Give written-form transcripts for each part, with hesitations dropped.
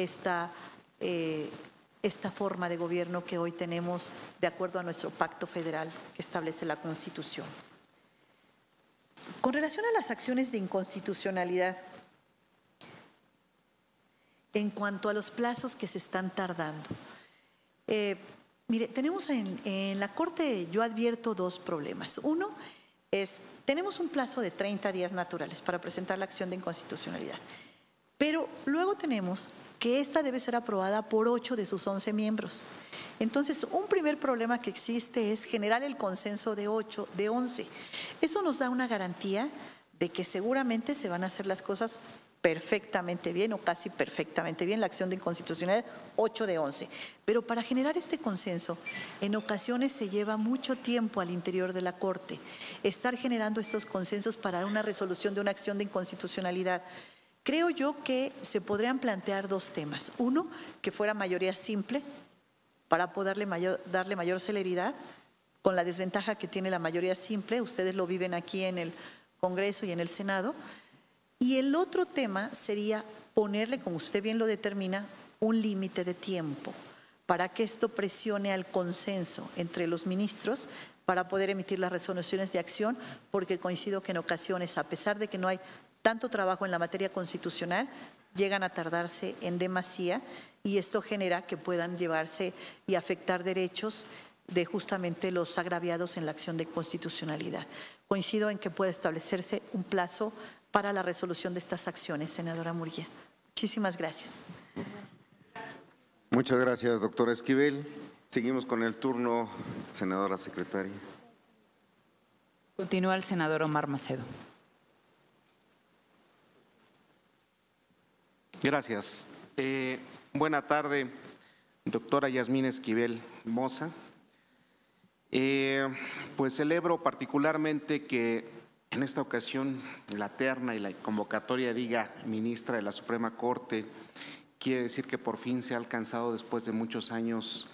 esta, esta forma de gobierno que hoy tenemos de acuerdo a nuestro pacto federal que establece la Constitución. Con relación a las acciones de inconstitucionalidad, en cuanto a los plazos que se están tardando, mire, tenemos en la Corte, yo advierto dos problemas. Uno es, tenemos un plazo de 30 días naturales para presentar la acción de inconstitucionalidad, pero luego tenemos que esta debe ser aprobada por 8 de sus 11 miembros. Entonces, un primer problema que existe es generar el consenso de 8, de 11. Eso nos da una garantía de que seguramente se van a hacer las cosas perfectamente bien o casi perfectamente bien, la acción de inconstitucionalidad 8 de 11. Pero para generar este consenso, en ocasiones se lleva mucho tiempo al interior de la Corte estar generando estos consensos para una resolución de una acción de inconstitucionalidad. Creo yo que se podrían plantear dos temas. Uno, que fuera mayoría simple para poderle darle mayor celeridad, con la desventaja que tiene la mayoría simple. Ustedes lo viven aquí en el Congreso y en el Senado. Y el otro tema sería ponerle, como usted bien lo determina, un límite de tiempo para que esto presione al consenso entre los ministros para poder emitir las resoluciones de acción, porque coincido que en ocasiones, a pesar de que no hay tanto trabajo en la materia constitucional, llegan a tardarse en demasía y esto genera que puedan llevarse y afectar derechos de justamente los agraviados en la acción de constitucionalidad. Coincido en que puede establecerse un plazo para la resolución de estas acciones, senadora Murguía. Muchísimas gracias. Muchas gracias, doctora Esquivel. Seguimos con el turno, senadora secretaria. Continúa el senador Omar Macedo. Gracias. Buena tarde, doctora Yasmín Esquivel Moza. Pues celebro particularmente que en esta ocasión la terna y la convocatoria diga ministra de la Suprema Corte. Quiere decir que por fin se ha alcanzado después de muchos años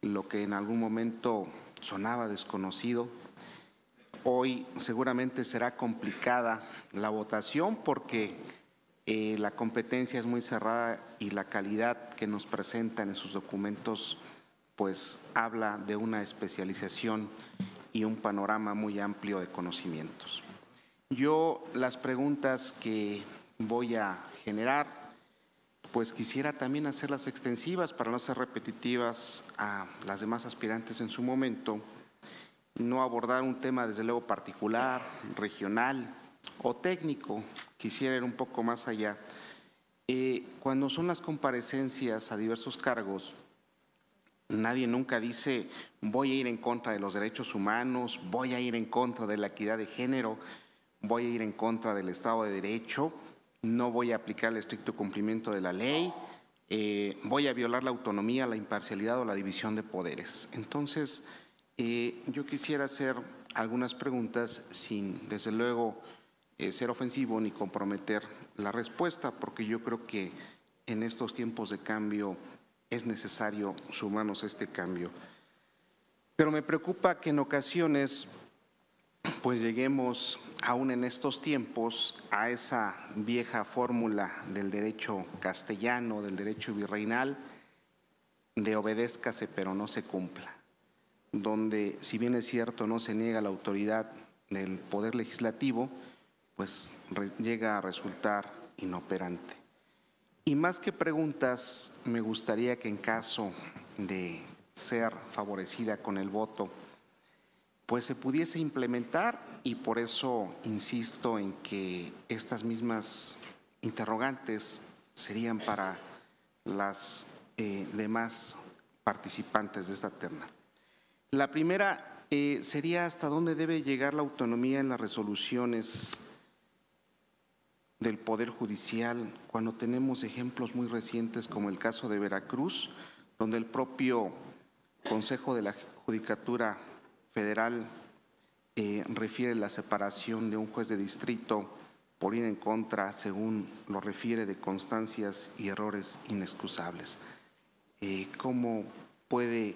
lo que en algún momento sonaba desconocido. Hoy seguramente será complicada la votación porque la competencia es muy cerrada y la calidad que nos presentan en sus documentos pues habla de una especialización y un panorama muy amplio de conocimientos. Yo las preguntas que voy a generar, pues quisiera también hacerlas extensivas para no ser repetitivas a las demás aspirantes en su momento, no abordar un tema desde luego particular, regional o técnico, quisiera ir un poco más allá. Cuando son las comparecencias a diversos cargos, nadie nunca dice voy a ir en contra de los derechos humanos, voy a ir en contra de la equidad de género, voy a ir en contra del Estado de Derecho, no voy a aplicar el estricto cumplimiento de la ley, voy a violar la autonomía, la imparcialidad o la división de poderes. Entonces, yo quisiera hacer algunas preguntas sin, desde luego, ser ofensivo ni comprometer la respuesta, porque yo creo que en estos tiempos de cambio es necesario sumarnos a este cambio. Pero me preocupa que en ocasiones pues lleguemos aún en estos tiempos a esa vieja fórmula del derecho castellano, del derecho virreinal, de obedézcase pero no se cumpla, donde si bien es cierto no se niega la autoridad del Poder Legislativo, pues llega a resultar inoperante. Y más que preguntas, me gustaría que en caso de ser favorecida con el voto, pues se pudiese implementar, y por eso insisto en que estas mismas interrogantes serían para las demás participantes de esta terna. La primera sería hasta dónde debe llegar la autonomía en las resoluciones del Poder Judicial cuando tenemos ejemplos muy recientes como el caso de Veracruz, donde el propio Consejo de la Judicatura Federal refiere la separación de un juez de distrito por ir en contra, según lo refiere, de constancias y errores inexcusables. ¿Cómo puede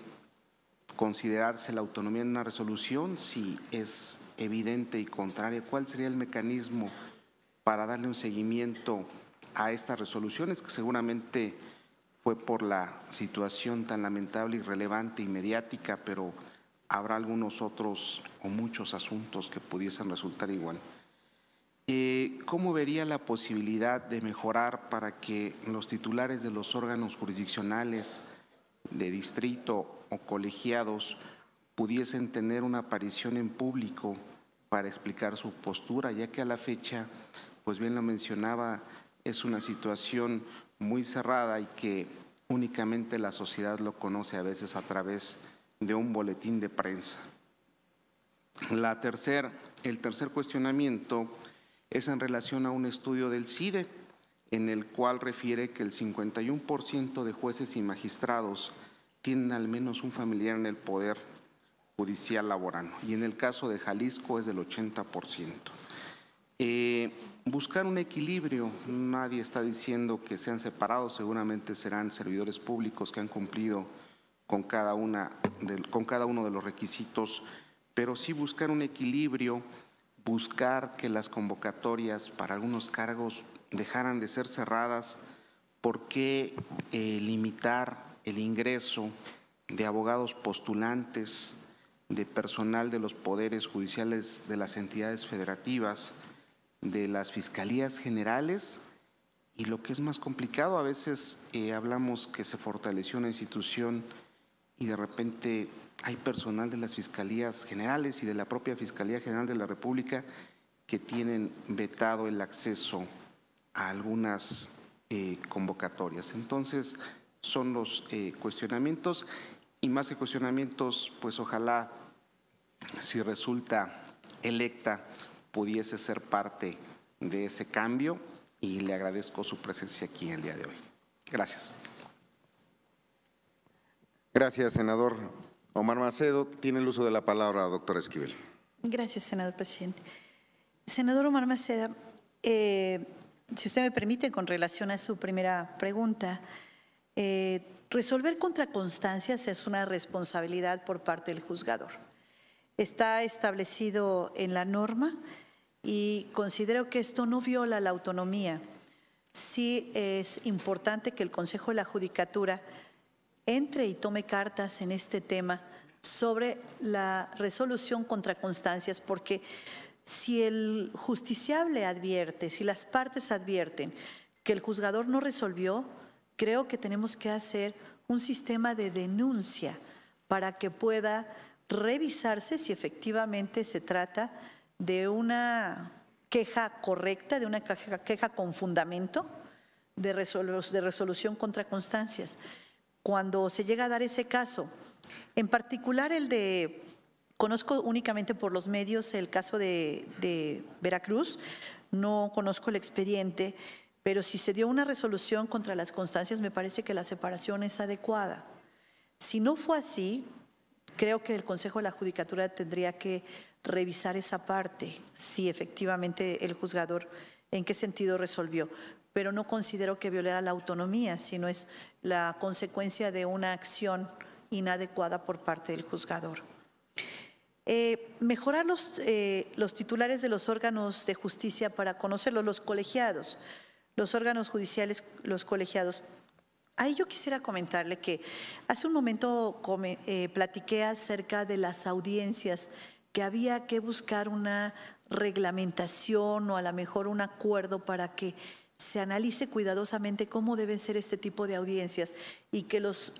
considerarse la autonomía en una resolución si es evidente y contraria? ¿Cuál sería el mecanismo para darle un seguimiento a estas resoluciones que seguramente fue por la situación tan lamentable y relevante y mediática, pero habrá algunos otros o muchos asuntos que pudiesen resultar igual. ¿Cómo vería la posibilidad de mejorar para que los titulares de los órganos jurisdiccionales de distrito o colegiados pudiesen tener una aparición en público para explicar su postura, ya que a la fecha, pues bien lo mencionaba, es una situación muy cerrada y que únicamente la sociedad lo conoce a veces a través de un boletín de prensa? El tercer cuestionamiento es en relación a un estudio del CIDE, en el cual refiere que el 51% de jueces y magistrados tienen al menos un familiar en el Poder Judicial laborano, y en el caso de Jalisco es del 80%. Buscar un equilibrio, nadie está diciendo que sean separados, seguramente serán servidores públicos que han cumplido con cada uno de los requisitos, pero sí buscar un equilibrio, buscar que las convocatorias para algunos cargos dejaran de ser cerradas. ¿Por qué limitar el ingreso de abogados postulantes, de personal de los poderes judiciales de las entidades federativas, de las fiscalías generales? Y lo que es más complicado, a veces hablamos que se fortaleció una institución y de repente hay personal de las fiscalías generales y de la propia Fiscalía General de la República que tienen vetado el acceso a algunas convocatorias. Entonces, son los cuestionamientos, y más que cuestionamientos, pues ojalá, si resulta electa, pudiese ser parte de ese cambio, y le agradezco su presencia aquí el día de hoy. Gracias. Gracias, senador Omar Macedo. Tiene el uso de la palabra, doctora Esquivel. Gracias, senador presidente. Senador Omar Macedo, si usted me permite, con relación a su primera pregunta, resolver contra constancias es una responsabilidad por parte del juzgador. Está establecido en la norma y considero que esto no viola la autonomía. Sí es importante que el Consejo de la Judicatura entre y tome cartas en este tema sobre la resolución contra constancias, porque si el justiciable advierte, si las partes advierten que el juzgador no resolvió, creo que tenemos que hacer un sistema de denuncia para que pueda revisarse si efectivamente se trata de una queja correcta, de una queja con fundamento de resolución contra constancias. Cuando se llega a dar ese caso, en particular el de, conozco únicamente por los medios el caso de Veracruz, no conozco el expediente, pero si se dio una resolución contra las constancias, me parece que la separación es adecuada. Si no fue así, creo que el Consejo de la Judicatura tendría que revisar esa parte, si efectivamente el juzgador en qué sentido resolvió. Pero no considero que violara la autonomía, sino es la consecuencia de una acción inadecuada por parte del juzgador. Mejorar los titulares de los órganos de justicia para conocerlos, los colegiados, los órganos judiciales, los colegiados. Ahí yo quisiera comentarle que hace un momento platiqué acerca de las audiencias, que había que buscar una reglamentación o a lo mejor un acuerdo para que se analice cuidadosamente cómo deben ser este tipo de audiencias y que los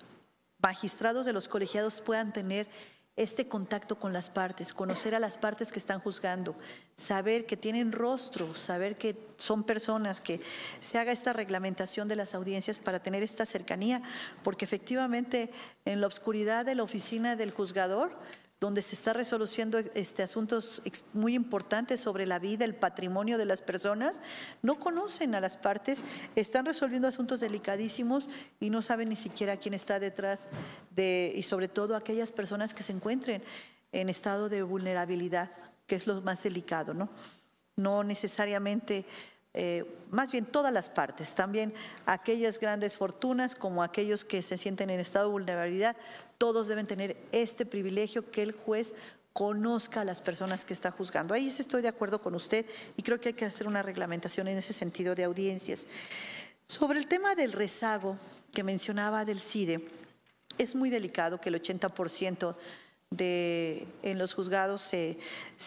magistrados de los colegiados puedan tener este contacto con las partes, conocer a las partes que están juzgando, saber que tienen rostro, saber que son personas, que se haga esta reglamentación de las audiencias para tener esta cercanía, porque efectivamente en la oscuridad de la oficina del juzgador, donde se está resolviendo asuntos muy importantes sobre la vida, el patrimonio de las personas, no conocen a las partes, están resolviendo asuntos delicadísimos y no saben ni siquiera quién está detrás y sobre todo aquellas personas que se encuentren en estado de vulnerabilidad, que es lo más delicado, ¿no? No necesariamente, más bien todas las partes, también aquellas grandes fortunas como aquellos que se sienten en estado de vulnerabilidad, todos deben tener este privilegio que el juez conozca a las personas que está juzgando. Ahí sí estoy de acuerdo con usted y creo que hay que hacer una reglamentación en ese sentido de audiencias. Sobre el tema del rezago que mencionaba del CIDE, es muy delicado que el 80% en los juzgados se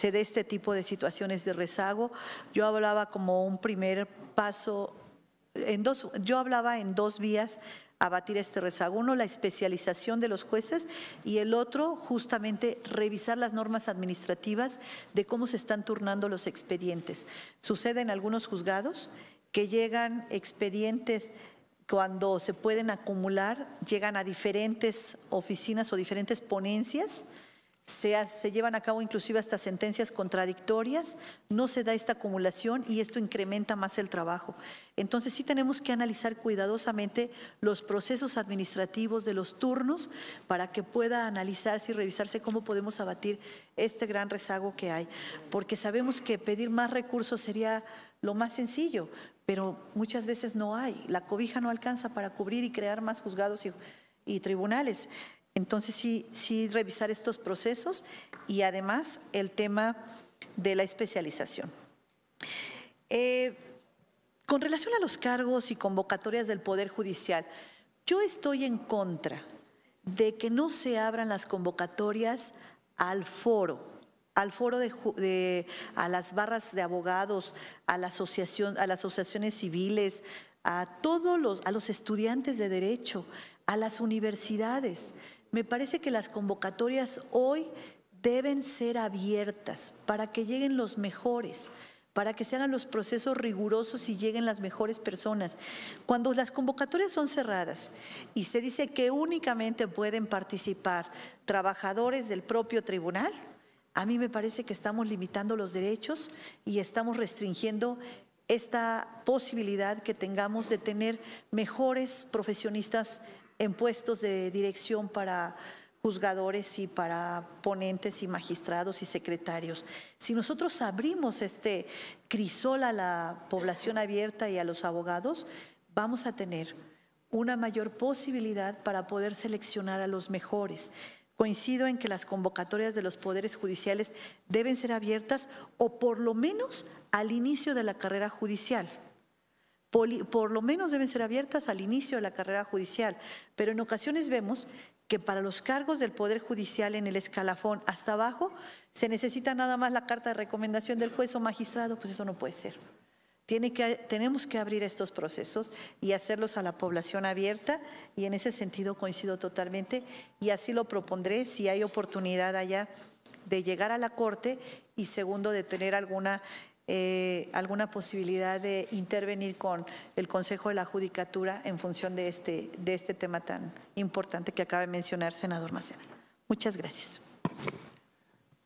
dé este tipo de situaciones de rezago. Yo hablaba como un primer paso, yo hablaba en dos vías abatir este rezago. Uno, la especialización de los jueces, y el otro, justamente, revisar las normas administrativas de cómo se están turnando los expedientes. Sucede en algunos juzgados que llegan expedientes cuando se pueden acumular, llegan a diferentes oficinas o diferentes ponencias, se llevan a cabo inclusive hasta sentencias contradictorias, no se da esta acumulación y esto incrementa más el trabajo. Entonces sí tenemos que analizar cuidadosamente los procesos administrativos de los turnos para que pueda analizarse y revisarse cómo podemos abatir este gran rezago que hay, porque sabemos que pedir más recursos sería lo más sencillo, pero muchas veces no hay. La cobija no alcanza para cubrir y crear más juzgados y tribunales. Entonces sí revisar estos procesos y además el tema de la especialización. Con relación a los cargos y convocatorias del Poder Judicial, yo estoy en contra de que no se abran las convocatorias al foro a las barras de abogados, a las asociaciones civiles, a los estudiantes de derecho, a las universidades. Me parece que las convocatorias hoy deben ser abiertas para que lleguen los mejores, para que se hagan los procesos rigurosos y lleguen las mejores personas. Cuando las convocatorias son cerradas y se dice que únicamente pueden participar trabajadores del propio tribunal, a mí me parece que estamos limitando los derechos y estamos restringiendo esta posibilidad que tengamos de tener mejores profesionistas en puestos de dirección para juzgadores y para ponentes y magistrados y secretarios. Si nosotros abrimos este crisol a la población abierta y a los abogados, vamos a tener una mayor posibilidad para poder seleccionar a los mejores. Coincido en que las convocatorias de los poderes judiciales deben ser abiertas o por lo menos al inicio de la carrera judicial. Por lo menos deben ser abiertas al inicio de la carrera judicial, pero en ocasiones vemos que para los cargos del Poder Judicial en el escalafón hasta abajo se necesita nada más la carta de recomendación del juez o magistrado, pues eso no puede ser. Tenemos que abrir estos procesos y hacerlos a la población abierta y en ese sentido coincido totalmente y así lo propondré si hay oportunidad allá de llegar a la Corte y segundo de tener alguna posibilidad de intervenir con el Consejo de la Judicatura en función de este tema tan importante que acaba de mencionar, senador Maceda. Muchas gracias.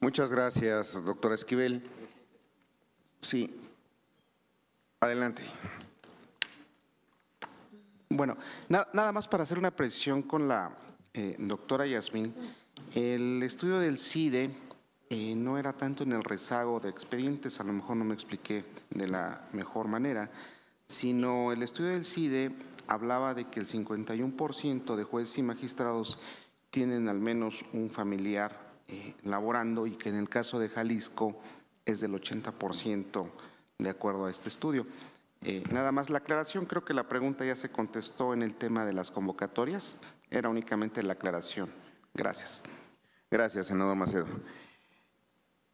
Muchas gracias, doctora Esquivel. Sí. Adelante. Bueno, nada más para hacer una precisión con la doctora Yasmín. El estudio del CIDE no era tanto en el rezago de expedientes, a lo mejor no me expliqué de la mejor manera, sino el estudio del CIDE hablaba de que el 51% de jueces y magistrados tienen al menos un familiar laborando y que en el caso de Jalisco es del 80%. De acuerdo a este estudio. Nada más la aclaración, creo que la pregunta ya se contestó en el tema de las convocatorias, era únicamente la aclaración. Gracias. Gracias, senador Macedo.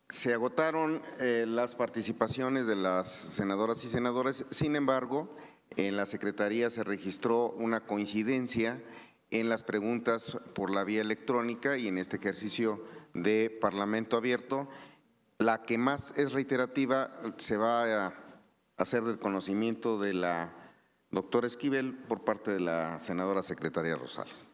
Se agotaron las participaciones de las senadoras y senadores, sin embargo, en la Secretaría se registró una coincidencia en las preguntas por la vía electrónica y en este ejercicio de Parlamento abierto. La que más es reiterativa se va a hacer del conocimiento de la doctora Esquivel por parte de la senadora secretaria Rosales.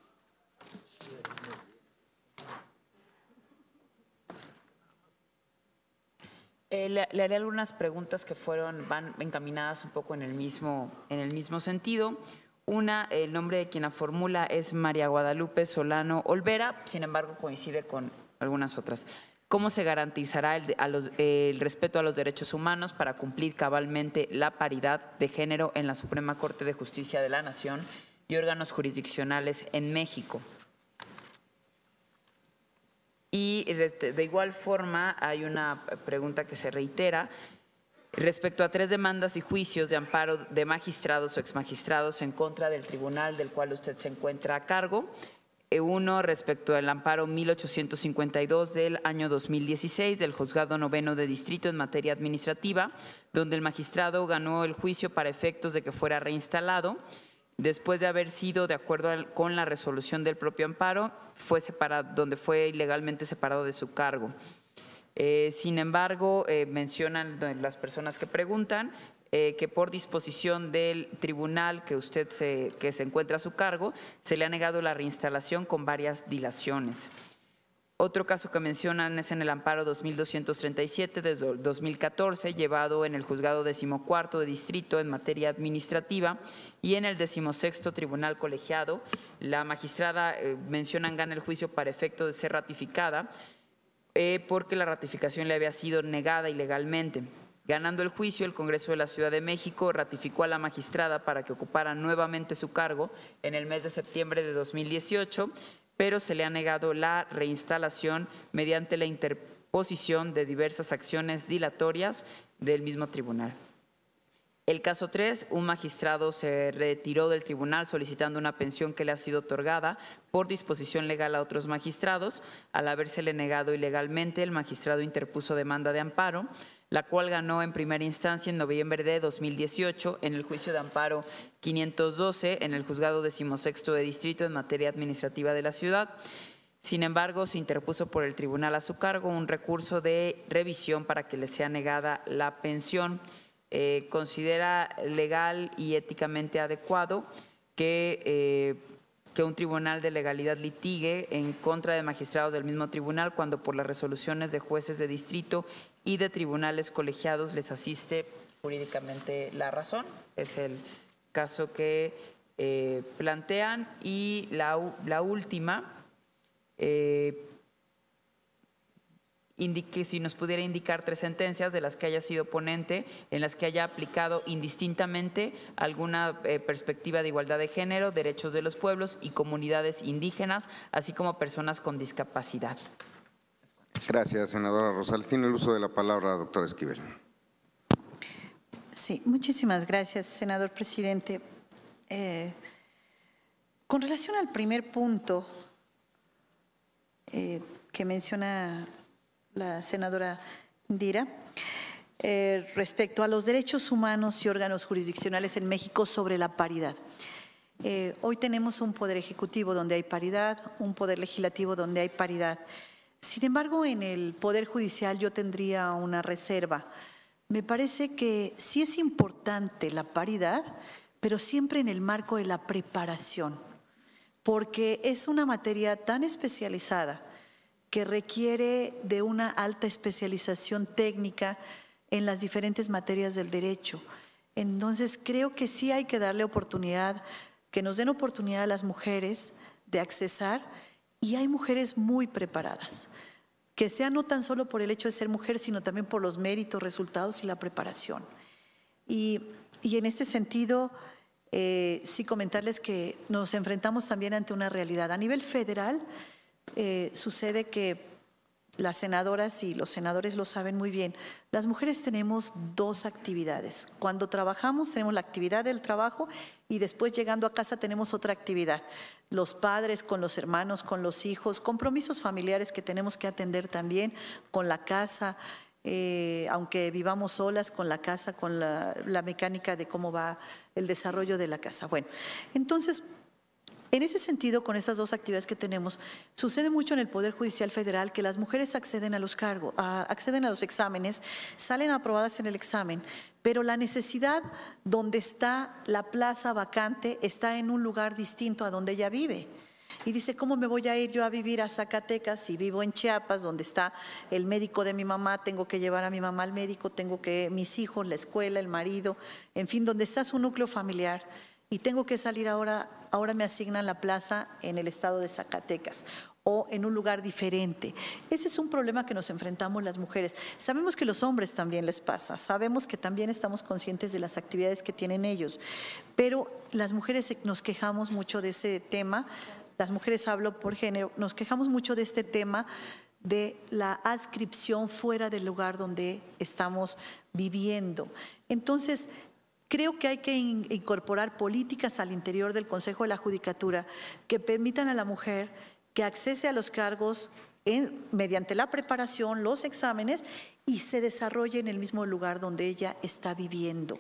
Le haré algunas preguntas que van encaminadas un poco en el mismo sentido. Una, el nombre de quien la formula es María Guadalupe Solano Olvera, sin embargo coincide con algunas otras. ¿Cómo se garantizará el respeto a los derechos humanos para cumplir cabalmente la paridad de género en la Suprema Corte de Justicia de la Nación y órganos jurisdiccionales en México? Y de igual forma hay una pregunta que se reitera. Respecto a 3 demandas y juicios de amparo de magistrados o exmagistrados en contra del tribunal del cual usted se encuentra a cargo. Uno respecto al amparo 1852 del año 2016 del Juzgado Noveno de Distrito en materia administrativa, donde el magistrado ganó el juicio para efectos de que fuera reinstalado. Después de haber sido, de acuerdo con la resolución del propio amparo, fue separado, donde fue ilegalmente separado de su cargo. Sin embargo, mencionan las personas que preguntan que por disposición del tribunal que se encuentra a su cargo, se le ha negado la reinstalación con varias dilaciones. Otro caso que mencionan es en el amparo 2237 de 2014, llevado en el Juzgado 14º de Distrito en materia administrativa y en el 16º Tribunal Colegiado. La magistrada, mencionan, gana el juicio para efecto de ser ratificada porque la ratificación le había sido negada ilegalmente. Ganando el juicio, el Congreso de la Ciudad de México ratificó a la magistrada para que ocupara nuevamente su cargo en el mes de septiembre de 2018, pero se le ha negado la reinstalación mediante la interposición de diversas acciones dilatorias del mismo tribunal. El caso 3, un magistrado se retiró del tribunal solicitando una pensión que le ha sido otorgada por disposición legal a otros magistrados. Al habérsele negado ilegalmente, el magistrado interpuso demanda de amparo, la cual ganó en primera instancia en noviembre de 2018 en el juicio de amparo 512 en el Juzgado 16º de Distrito en materia administrativa de la ciudad. Sin embargo, se interpuso por el tribunal a su cargo un recurso de revisión para que le sea negada la pensión. Considera legal y éticamente adecuado que un tribunal de legalidad litigue en contra de magistrados del mismo tribunal cuando por las resoluciones de jueces de distrito y de tribunales colegiados les asiste jurídicamente la razón. Es el caso que plantean. Y la última, indique si nos pudiera indicar 3 sentencias de las que haya sido ponente, en las que haya aplicado indistintamente alguna perspectiva de igualdad de género, derechos de los pueblos y comunidades indígenas, así como personas con discapacidad. Gracias, senadora Rosales. Tiene el uso de la palabra, doctora Esquivel. Sí, muchísimas gracias, senador presidente. Con relación al primer punto que menciona la senadora Indira, respecto a los derechos humanos y órganos jurisdiccionales en México sobre la paridad. Hoy tenemos un poder ejecutivo donde hay paridad, un poder legislativo donde hay paridad. Sin embargo, en el poder judicial yo tendría una reserva. Me parece que sí es importante la paridad, pero siempre en el marco de la preparación, porque es una materia tan especializada que requiere de una alta especialización técnica en las diferentes materias del derecho. Entonces, creo que sí hay que darle oportunidad, que nos den oportunidad a las mujeres de accesar, y hay mujeres muy preparadas, que sean no tan solo por el hecho de ser mujer, sino también por los méritos, resultados y la preparación. Y en este sentido, sí comentarles que nos enfrentamos también ante una realidad. A nivel federal, sucede que las senadoras y los senadores lo saben muy bien, las mujeres tenemos 2 actividades. Cuando trabajamos tenemos la actividad del trabajo y después llegando a casa tenemos otra actividad. Los padres con los hermanos, con los hijos, compromisos familiares que tenemos que atender también, con la casa, aunque vivamos solas, con la casa, con la mecánica de cómo va el desarrollo de la casa. Bueno, entonces, en ese sentido, con estas 2 actividades que tenemos, sucede mucho en el Poder Judicial Federal que las mujeres acceden a los cargos, acceden a los exámenes, salen aprobadas en el examen, pero la necesidad donde está la plaza vacante está en un lugar distinto a donde ella vive. Y dice, ¿cómo me voy a ir yo a vivir a Zacatecas si vivo en Chiapas, donde está el médico de mi mamá? Tengo que llevar a mi mamá al médico, tengo que mis hijos, la escuela, el marido, en fin, donde está su núcleo familiar. Y tengo que salir ahora me asignan la plaza en el estado de Zacatecas o en un lugar diferente. Ese es un problema que nos enfrentamos las mujeres. Sabemos que a los hombres también les pasa, sabemos que también estamos conscientes de las actividades que tienen ellos, pero las mujeres nos quejamos mucho de ese tema, las mujeres hablo por género, nos quejamos mucho de este tema de la adscripción fuera del lugar donde estamos viviendo. Entonces, creo que hay que incorporar políticas al interior del Consejo de la Judicatura que permitan a la mujer que accese a los cargos mediante la preparación, los exámenes, y se desarrolle en el mismo lugar donde ella está viviendo,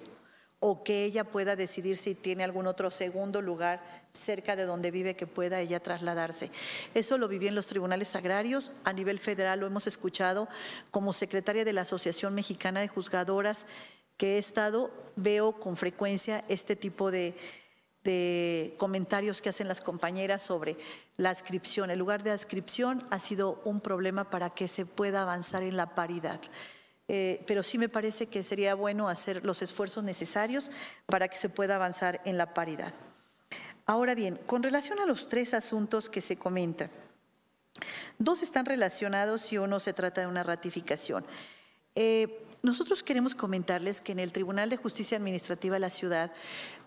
o que ella pueda decidir si tiene algún otro segundo lugar cerca de donde vive que pueda ella trasladarse. Eso lo viví en los tribunales agrarios, a nivel federal lo hemos escuchado. Como secretaria de la Asociación Mexicana de Juzgadoras que he estado, veo con frecuencia este tipo de comentarios que hacen las compañeras sobre la adscripción. El lugar de adscripción ha sido un problema para que se pueda avanzar en la paridad. Pero sí me parece que sería bueno hacer los esfuerzos necesarios para que se pueda avanzar en la paridad. Ahora bien, con relación a los 3 asuntos que se comentan, 2 están relacionados y uno se trata de una ratificación. Nosotros queremos comentarles que en el Tribunal de Justicia Administrativa de la Ciudad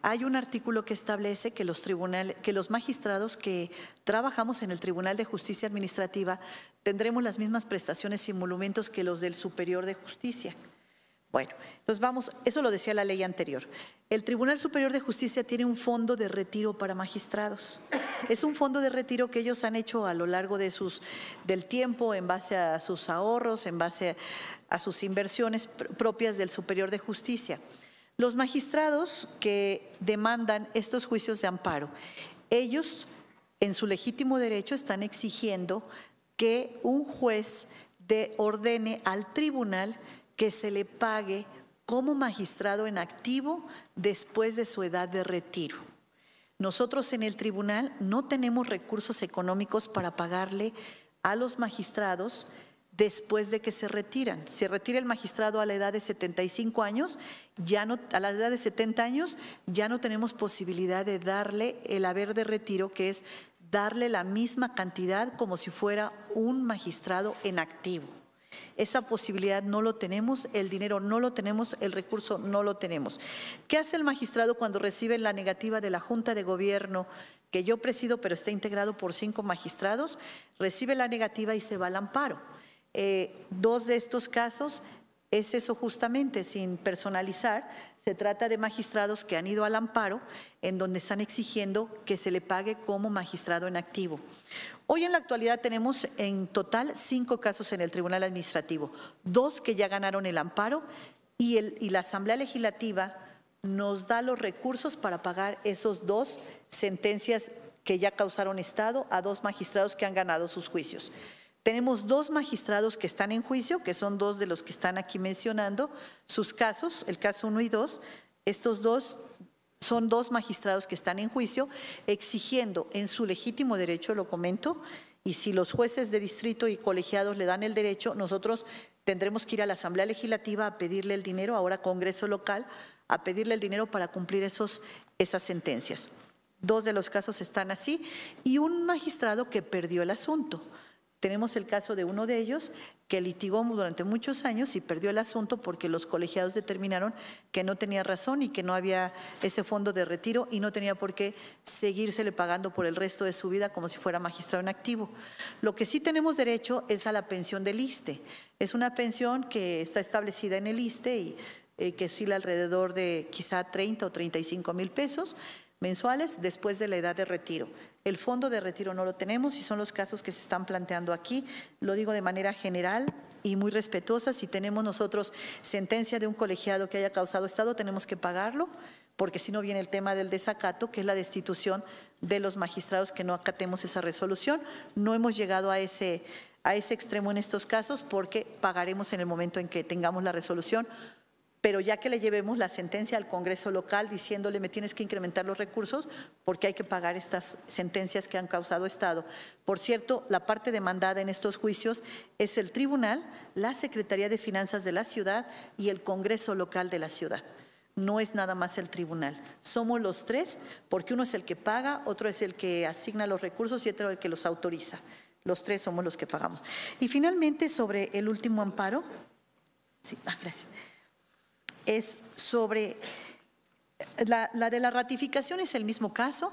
hay un artículo que establece que los magistrados que trabajamos en el Tribunal de Justicia Administrativa tendremos las mismas prestaciones y emolumentos que los del Superior de Justicia. Bueno, entonces eso lo decía la ley anterior. El Tribunal Superior de Justicia tiene un fondo de retiro para magistrados. Es un fondo de retiro que ellos han hecho a lo largo del tiempo en base a sus ahorros, en base a sus inversiones propias del Superior de Justicia. Los magistrados que demandan estos juicios de amparo, ellos en su legítimo derecho están exigiendo que un juez ordene al tribunal que se le pague como magistrado en activo después de su edad de retiro. Nosotros en el tribunal no tenemos recursos económicos para pagarle a los magistrados después de que se retiran. Se retira el magistrado a la edad de 75 años, a la edad de 70 años ya no tenemos posibilidad de darle el haber de retiro, que es darle la misma cantidad como si fuera un magistrado en activo. Esa posibilidad no lo tenemos, el dinero no lo tenemos, el recurso no lo tenemos. ¿Qué hace el magistrado cuando recibe la negativa de la Junta de Gobierno, que yo presido pero está integrado por 5 magistrados? Recibe la negativa y se va al amparo. 2 de estos casos es eso justamente, sin personalizar. Se trata de magistrados que han ido al amparo, en donde están exigiendo que se le pague como magistrado en activo. Hoy en la actualidad tenemos en total 5 casos en el Tribunal Administrativo, 2 que ya ganaron el amparo y la Asamblea Legislativa nos da los recursos para pagar esos 2 sentencias que ya causaron estado a 2 magistrados que han ganado sus juicios. Tenemos 2 magistrados que están en juicio, que son 2 de los que están aquí mencionando sus casos, el caso 1 y 2. Estos 2 son 2 magistrados que están en juicio exigiendo en su legítimo derecho, lo comento, y si los jueces de distrito y colegiados le dan el derecho, nosotros tendremos que ir a la Asamblea Legislativa a pedirle el dinero, ahora Congreso local, a pedirle el dinero para cumplir esas sentencias. 2 de los casos están así y un magistrado que perdió el asunto. Tenemos el caso de uno de ellos que litigó durante muchos años y perdió el asunto porque los colegiados determinaron que no tenía razón y que no había ese fondo de retiro y no tenía por qué seguírsele pagando por el resto de su vida como si fuera magistrado en activo. Lo que sí tenemos derecho es a la pensión del ISSSTE. Es una pensión que está establecida en el ISSSTE y que oscila alrededor de quizá 30 o 35 mil pesos mensuales después de la edad de retiro. El fondo de retiro no lo tenemos y son los casos que se están planteando aquí. Lo digo de manera general y muy respetuosa. Si tenemos nosotros sentencia de un colegiado que haya causado estado, tenemos que pagarlo, porque si no viene el tema del desacato, que es la destitución de los magistrados que no acatemos esa resolución. No hemos llegado a ese extremo en estos casos porque pagaremos en el momento en que tengamos la resolución. Pero ya que le llevemos la sentencia al Congreso local diciéndole me tienes que incrementar los recursos porque hay que pagar estas sentencias que han causado estado. Por cierto, la parte demandada en estos juicios es el tribunal, la Secretaría de Finanzas de la ciudad y el Congreso local de la ciudad. No es nada más el tribunal. Somos los 3 porque uno es el que paga, otro es el que asigna los recursos y otro el que los autoriza. Los 3 somos los que pagamos. Y finalmente sobre el último amparo. Sí, gracias. Es sobre la de la ratificación, es el mismo caso.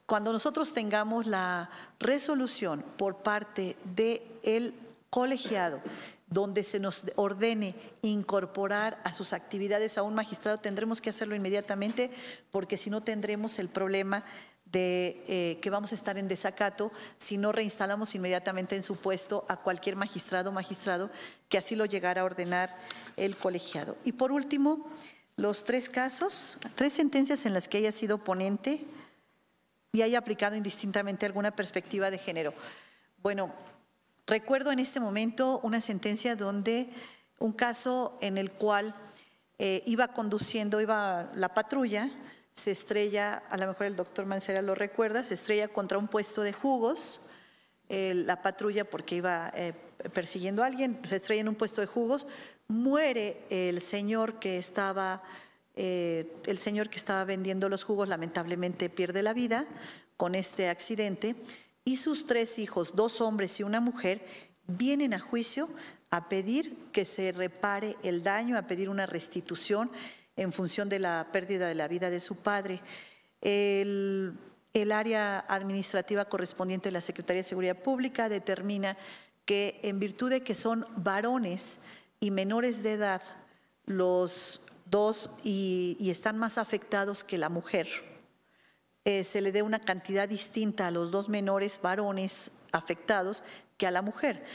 Cuando nosotros tengamos la resolución por parte del colegiado donde se nos ordene incorporar a sus actividades a un magistrado, tendremos que hacerlo inmediatamente, porque si no tendremos el problema de que vamos a estar en desacato si no reinstalamos inmediatamente en su puesto a cualquier magistrado o magistrado que así lo llegara a ordenar el colegiado. Y por último, los 3 casos, 3 sentencias en las que haya sido ponente y haya aplicado indistintamente alguna perspectiva de género. Bueno, recuerdo en este momento una sentencia donde un caso en el cual iba la patrulla, se estrella, a lo mejor el doctor Mancera lo recuerda, se estrella contra un puesto de jugos, la patrulla porque iba persiguiendo a alguien, se estrella en un puesto de jugos, muere el señor que estaba vendiendo los jugos, lamentablemente pierde la vida con este accidente, y sus 3 hijos, 2 hombres y una mujer, vienen a juicio a pedir que se repare el daño, a pedir una restitución en función de la pérdida de la vida de su padre. El área administrativa correspondiente de la Secretaría de Seguridad Pública determina que en virtud de que son varones y menores de edad los 2 y están más afectados que la mujer, se le dé una cantidad distinta a los 2 menores varones afectados que a la mujer.